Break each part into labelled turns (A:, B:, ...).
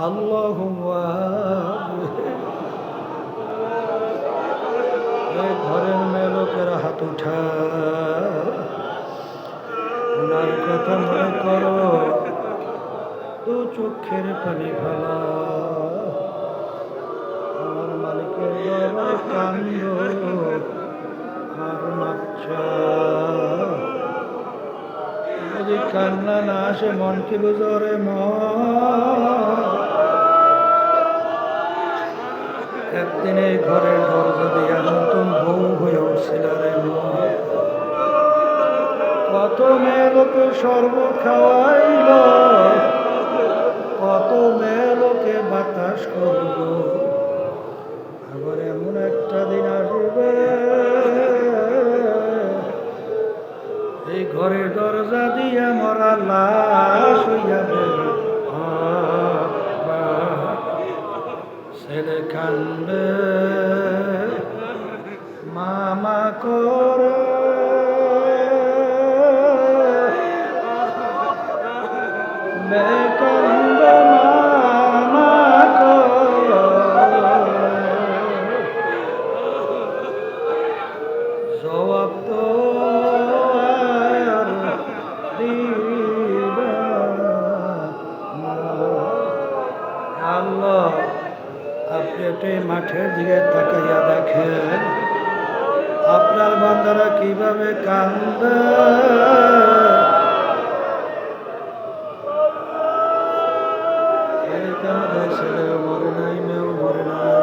A: আল্লাহুম্মা এই ঘরের মেয়ে লোকেরা হাত উঠা ওনার কথা মনে করো, দু চোখের পানি ফেলা, আমার মালিকের দরবারে কান্দ আর নাচ্ছা। যদি কান্না না আসে মন কি বুঝরে একদিন এই ঘরের দরজা দিয়া নতুন বউ হয়ে উঠছিল রে কত মেয়ে লোকে সর্ব খাওয়াইল, কত মেয়ে লোকে বাতাস করল, আবার এমন একটা দিন আসবে এই ঘরের দরজা দিয়ে মরা লাশ হইয়া দেবে। ছেলে কান্দে মামা করে, মেয়ে কান্দে মামা করে, জবাব তো আর দিবে না। আল্লাহ আপনি একটু এই মাঠের দিকে তাকাইয়া দেখেন আপনার বান্দারা কিভাবে কান্দে। ছেলে মরে নাই, মেয়েও মরে নাই,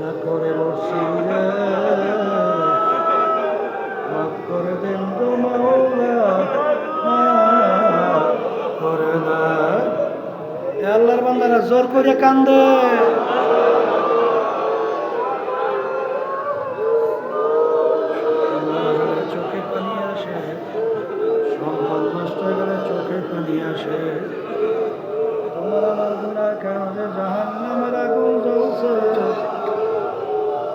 A: না করে বসি রে মাফ করে দেন তো মাওলা, মাফ করে না। আল্লাহর বান্দারা জোর করে কান্দে। চোখে পানি আসে, সম্পদ নষ্ট হয়ে গেলে চোখে পানি আসে। তোমার আমার গুনার কারণে জাহান্নামের আগুন জ্বলছে,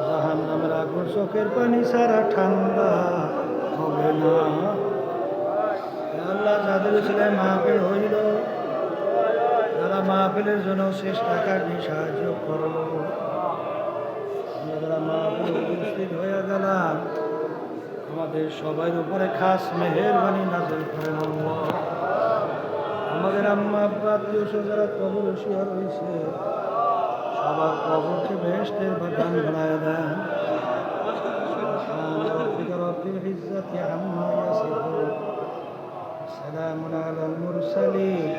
A: জাহান্নামের আগুন চোখের পানি ছাড়া ঠান্ডা হবে না। আল্লাহ যাদের ছেলে মাহফিল হইল, যারা মাহফিলের জন্য শেষ টাকা দিয়ে সাহায্য করল, যারা মাহফিল উপস্থিত হয়ে গেলাম, আমাদের সবার উপরে খাস মেহেরবানি নাযিল করেন আল্লাহ। আমাদের আম্মা আব্বা আত্মীয় যারা কবর শুয়ে রয়েছে, সবার কবরকে বেহেশতের বাগান বানায় দেন। রব্বিল ইজ্জাতি আম্মা ইয়াসিফুন, সালামুন আলাল মুরসালিন,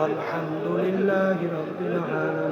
A: আলহামদুলিল্লাহি রাব্বিল আলামিন।